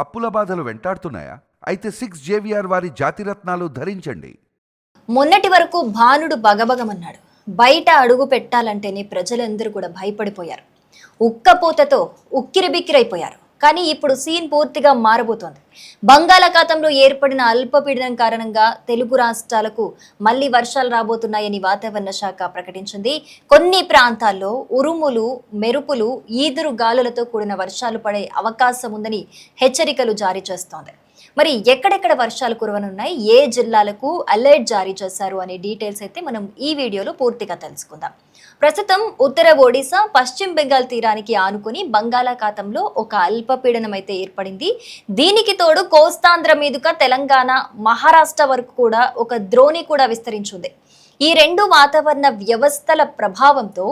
అప్పుల బాధలు వెంటాడుతున్నాయా? అయితే 6 జేవిఆర్ వారి జాతిరత్నాలు ధరించండి. మొన్నటి వరకు భానుడు బగబగమన్నాడు. బయట అడుగు పెట్టాలంటేనే ప్రజలందరూ కూడా భయపడిపోయారు. ఉక్కపోతతో ఉక్కిరిబిక్కిరైపోయారు. కానీ ఇప్పుడు సీన్ పూర్తిగా మారబోతోంది. బంగాళాఖాతంలో ఏర్పడిన అల్పపీడనం కారణంగా తెలుగు రాష్ట్రాలకు మళ్లీ వర్షాలు రాబోతున్నాయని వాతావరణ శాఖ ప్రకటించింది. కొన్ని ప్రాంతాల్లో ఉరుములు, మెరుపులు, ఈదురు గాలులతో కూడిన వర్షాలు పడే అవకాశం ఉందని హెచ్చరికలు జారీ చేస్తోంది. మరి ఎక్కడెక్కడ వర్షాలు కురవనున్నాయి, ఏ జిల్లాలకు అలర్ట్ జారీ చేశారు అనే డీటెయిల్స్ అయితే మనం ఈ వీడియోలో పూర్తిగా తెలుసుకుందాం. ప్రస్తుతం ఉత్తర ఒడిశా, పశ్చిమ బెంగాల్ తీరానికి ఆనుకుని బంగాళాఖాతంలో ఒక అల్పపీడనం అయితే ఏర్పడింది. దీనికి తోడు కోస్తాంధ్ర మీదుగా తెలంగాణ, మహారాష్ట్ర వరకు కూడా ఒక ద్రోణి కూడా విస్తరించింది. ఈ రెండు వాతావరణ వ్యవస్థల ప్రభావంతో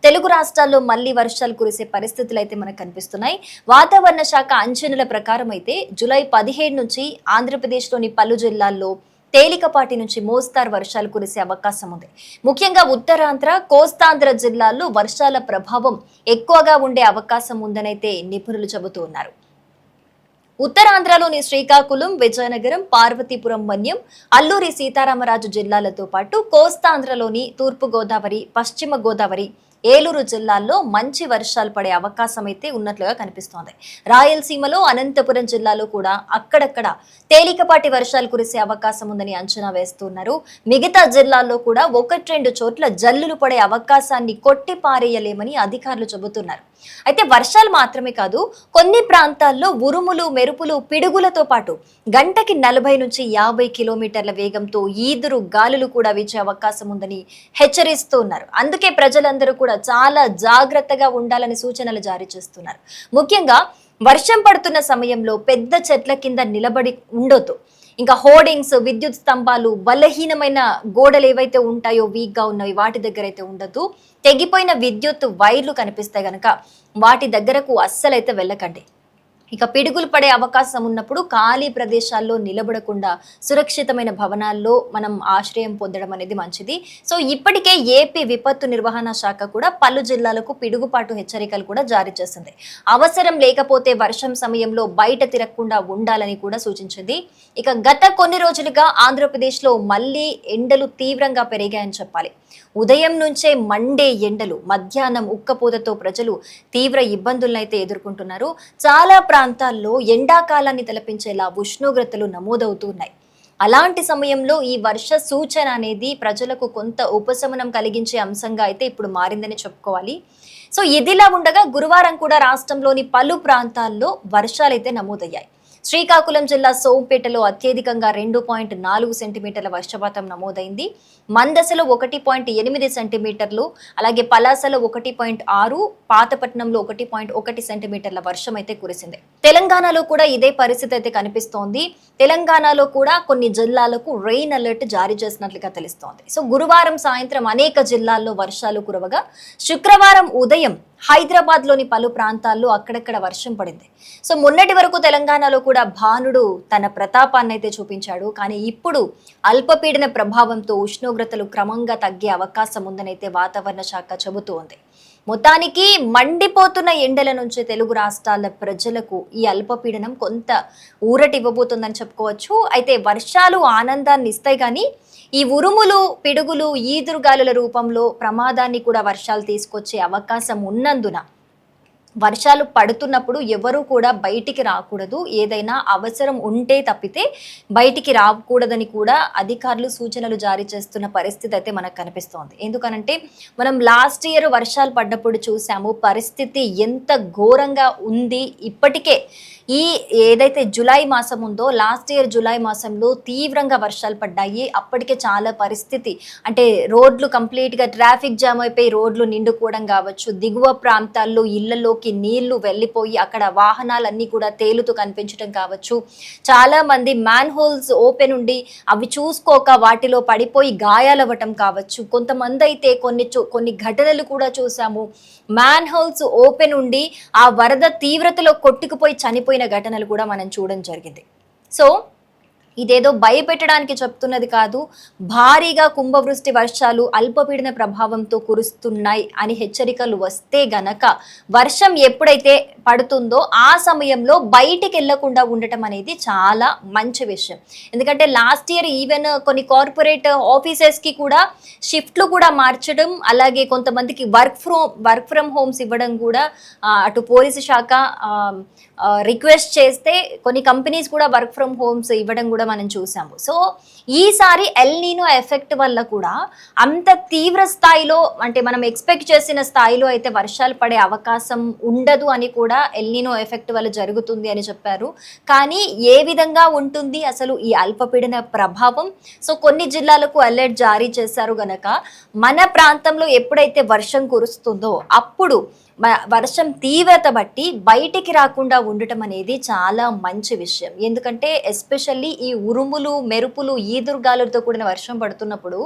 తెలుగు రాష్ట్రాల్లో మళ్లీ వర్షాలు కురిసే పరిస్థితులు అయితే మనకు కనిపిస్తున్నాయి. వాతావరణ శాఖ అంచనాల ప్రకారం అయితే జూలై 17 నుంచి ఆంధ్రప్రదేశ్లోని పలు జిల్లాల్లో తేలికపాటి నుంచి మోస్తారు వర్షాలు కురిసే అవకాశం ఉంది. ముఖ్యంగా ఉత్తరాంధ్ర, కోస్తాంధ్ర జిల్లాల్లో వర్షాల ప్రభావం ఎక్కువగా ఉండే అవకాశం ఉందనైతే నిపుణులు చెబుతూ ఉన్నారు. ఉత్తరాంధ్రలోని శ్రీకాకుళం, విజయనగరం, పార్వతీపురం మన్యం, అల్లూరి సీతారామరాజు జిల్లాలతో పాటు కోస్తాంధ్రలోని తూర్పు గోదావరి, పశ్చిమ గోదావరి, ఏలూరు జిల్లాల్లో మంచి వర్షాలు పడే అవకాశం అయితే ఉన్నట్లుగా కనిపిస్తోంది. రాయలసీమలో అనంతపురం జిల్లాలో కూడా అక్కడక్కడ తేలికపాటి వర్షాలు కురిసే అవకాశం ఉందని అంచనా వేస్తున్నారు. మిగతా జిల్లాల్లో కూడా 1-2 చోట్ల జల్లులు పడే అవకాశాన్ని కొట్టి పారేయలేమని అధికారులు చెబుతున్నారు. అయితే వర్షాలు మాత్రమే కాదు, కొన్ని ప్రాంతాల్లో ఉరుములు, మెరుపులు, పిడుగులతో పాటు గంటకి 40 నుంచి 50 కిలోమీటర్ల వేగంతో ఈదురు గాలులు కూడా వీచే అవకాశం ఉందని హెచ్చరిస్తూ ఉన్నారు. అందుకే ప్రజలందరూ కూడా చాలా జాగ్రత్తగా ఉండాలని సూచనలు జారీ చేస్తున్నారు. ముఖ్యంగా వర్షం పడుతున్న సమయంలో పెద్ద చెట్ల కింద నిలబడి ఉండొద్దు. ఇంకా హోర్డింగ్స్, విద్యుత్ స్తంభాలు, బలహీనమైన గోడలు ఏవైతే ఉంటాయో వీక్ గా ఉన్నవి వాటి దగ్గర అయితే ఉండదు. తెగిపోయిన విద్యుత్ వైర్లు కనిపిస్తే గనక వాటి దగ్గరకు అస్సలైతే వెళ్ళకండి. ఇక పిడుగులు పడే అవకాశం ఉన్నప్పుడు ఖాళీ ప్రదేశాల్లో నిలబడకుండా సురక్షితమైన భవనాల్లో మనం ఆశ్రయం పొందడం అనేది మంచిది. సో ఇప్పటికే ఏపీ విపత్తు నిర్వహణ శాఖ కూడా పలు జిల్లాలకు పిడుగుపాటు హెచ్చరికలు కూడా జారీ చేసింది. అవసరం లేకపోతే వర్షం సమయంలో బయట తిరగకుండా ఉండాలని కూడా సూచించింది. ఇక గత కొన్ని రోజులుగా ఆంధ్రప్రదేశ్లో మళ్లీ ఎండలు తీవ్రంగా పెరిగాయని చెప్పాలి. ఉదయం నుంచే మండే ఎండలు, మధ్యాహ్నం ఉక్కపోతతో ప్రజలు తీవ్ర ఇబ్బందులను అయితే ఎదుర్కొంటున్నారు. చాలా ప్రాంతాల్లో ఎండాకాలాన్ని తలపించేలా ఉష్ణోగ్రతలు నమోదవుతున్నాయి. అలాంటి సమయంలో ఈ వర్ష సూచన అనేది ప్రజలకు కొంత ఉపశమనం కలిగించే అంశంగా అయితే ఇప్పుడు మారిందని చెప్పుకోవాలి. సో ఇదిలా ఉండగా గురువారం కూడా రాష్ట్రంలోని పలు ప్రాంతాల్లో వర్షాలైతే నమోదయ్యాయి. శ్రీకాకుళం జిల్లా సోంపేటలో అత్యధికంగా 2.4 సెంటీమీటర్ల వర్షపాతం నమోదైంది. మందసలో 1.8 సెంటీమీటర్లు, అలాగే పలాసలో 1.6, పాతపట్నంలో 1.1 సెంటీమీటర్ల వర్షం అయితే కురిసింది. తెలంగాణలో కూడా ఇదే పరిస్థితి అయితే కనిపిస్తోంది. తెలంగాణలో కూడా కొన్ని జిల్లాలకు రెయిన్ అలర్ట్ జారీ చేసినట్లుగా తెలుస్తోంది. సో గురువారం సాయంత్రం అనేక జిల్లాల్లో వర్షాలు కురవగా శుక్రవారం ఉదయం హైదరాబాద్ లోని పలు ప్రాంతాల్లో అక్కడక్కడ వర్షం పడింది. సో మొన్నటి వరకు తెలంగాణలో కూడా భానుడు తన ప్రతాపాన్ని అయితే చూపించాడు. కానీ ఇప్పుడు అల్పపీడన ప్రభావంతో ఉష్ణోగ్రతలు క్రమంగా తగ్గే అవకాశం ఉందనైతే వాతావరణ శాఖ చెబుతూ ఉంది. మొత్తానికి మండిపోతున్న ఎండల నుంచి తెలుగు రాష్ట్రాల ప్రజలకు ఈ అల్పపీడనం కొంత ఊరటి ఇవ్వబోతుందని చెప్పుకోవచ్చు. అయితే వర్షాలు ఆనందాన్ని ఇస్తాయి, కానీ ఈ ఉరుములు, పిడుగులు, ఈదురుగాలుల రూపంలో ప్రమాదాన్ని కూడా వర్షాలు తీసుకొచ్చే అవకాశం ఉన్నందున వర్షాలు పడుతున్నప్పుడు ఎవరు కూడా బయటికి రాకూడదు. ఏదైనా అవసరం ఉంటే తప్పితే బయటికి రాకూడదని కూడా అధికారులు సూచనలు జారీ చేస్తున్న పరిస్థితి అయితే మనకు కనిపిస్తోంది. ఎందుకనంటే మనం లాస్ట్ ఇయర్ వర్షాలు పడ్డప్పుడు చూసాము పరిస్థితి ఎంత ఘోరంగా ఉంది. ఇప్పటికే ఈ ఏదైతే జులై మాసం ఉందో, లాస్ట్ ఇయర్ జులై మాసంలో తీవ్రంగా వర్షాలు పడ్డాయి. అప్పటికే చాలా పరిస్థితి అంటే రోడ్లు కంప్లీట్గా ట్రాఫిక్ జామ్ అయిపోయి రోడ్లు నిండుకోవడం కావచ్చు, దిగువ ప్రాంతాల్లో ఇళ్లలోకి నీళ్లు వెళ్ళిపోయి అక్కడ వాహనాలన్నీ కూడా తేలుతూ కనిపించడం కావచ్చు, చాలా మంది మ్యాన్ హోల్స్ ఓపెన్ ఉండి అవి చూసుకోక వాటిలో పడిపోయి గాయాలవ్వటం కావచ్చు. కొంతమంది అయితే కొన్ని ఘటనలు కూడా చూసాము, మ్యాన్ హోల్స్ ఓపెన్ ఉండి ఆ వరద తీవ్రతలో కొట్టుకుపోయి చనిపోయిన ఘటనలు కూడా మనం చూడడం జరిగింది. సో ఇదేదో భయపెట్టడానికి చెప్తున్నది కాదు. భారీగా కుంభవృష్టి వర్షాలు అల్పపీడన ప్రభావంతో కురుస్తున్నాయి అని హెచ్చరికలు వస్తే గనక వర్షం ఎప్పుడైతే పడుతుందో ఆ సమయంలో బయటికి వెళ్లకుండా ఉండటం అనేది చాలా మంచి విషయం. ఎందుకంటే లాస్ట్ ఇయర్ ఈవెన్ కొన్ని కార్పొరేట్ ఆఫీసెస్కి కూడా షిఫ్ట్లు కూడా మార్చడం, అలాగే కొంతమందికి వర్క్ ఫ్రమ్ హోమ్స్ ఇవ్వడం కూడా అటు పోలీసు శాఖ రిక్వెస్ట్ చేస్తే కొన్ని కంపెనీస్ కూడా వర్క్ ఫ్రమ్ హోమ్స్ ఇవ్వడం కూడా మనం చూసాము. సో ఈసారి ఎల్ నీనో ఎఫెక్ట్ వల్ల కూడా అంత తీవ్ర స్థాయిలో, అంటే మనం ఎక్స్పెక్ట్ చేసిన స్థాయిలో అయితే వర్షాలు పడే అవకాశం ఉండదు అని కూడా ఎల్ నీనో ఎఫెక్ట్ వల్ల జరుగుతుంది అని చెప్పారు. కానీ ఏ విధంగా ఉంటుంది అసలు ఈ అల్పపీడన ప్రభావం? సో కొన్ని జిల్లాలకు అలర్ట్ జారీ చేశారు గనక మన ప్రాంతంలో ఎప్పుడైతే వర్షం కురుస్తుందో అప్పుడు వర్షం తీవ్రత బట్టి బయటికి రాకుండా ఉండటం అనేది చాలా మంచి విషయం. ఎందుకంటే ఎస్పెషల్లీ ఈ ఉరుములు, మెరుపులు, ఈదురుగాలులతో కూడిన వర్షం పడుతున్నప్పుడు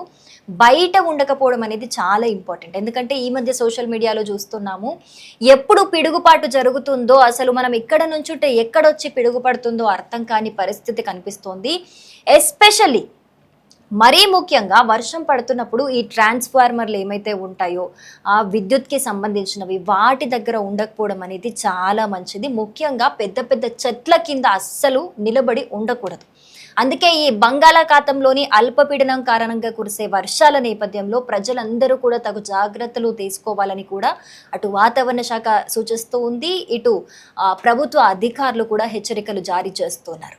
బయట ఉండకపోవడం అనేది చాలా ఇంపార్టెంట్. ఎందుకంటే ఈ మధ్య సోషల్ మీడియాలో చూస్తున్నాము, ఎప్పుడు పిడుగుపాటు జరుగుతుందో అసలు మనం ఇక్కడ నుంచుంటే ఎక్కడొచ్చి పిడుగుపడుతుందో అర్థం కాని పరిస్థితి కనిపిస్తోంది. ఎస్పెషల్లీ మరీ ముఖ్యంగా వర్షం పడుతున్నప్పుడు ఈ ట్రాన్స్ఫార్మర్లు ఏమైతే ఉంటాయో ఆ విద్యుత్కి సంబంధించినవి వాటి దగ్గర ఉండకపోవడం అనేది చాలా మంచిది. ముఖ్యంగా పెద్ద పెద్ద చెట్ల కింద అస్సలు నిలబడి ఉండకూడదు. అందుకే ఈ బంగాళాఖాతంలోని అల్పపీడనం కారణంగా కురిసే వర్షాల నేపథ్యంలో ప్రజలందరూ కూడా తగు జాగ్రత్తలు తీసుకోవాలని కూడా అటు వాతావరణ శాఖ సూచిస్తూ ఉంది, ఇటు ప్రభుత్వ అధికారులు కూడా హెచ్చరికలు జారీ చేస్తున్నారు.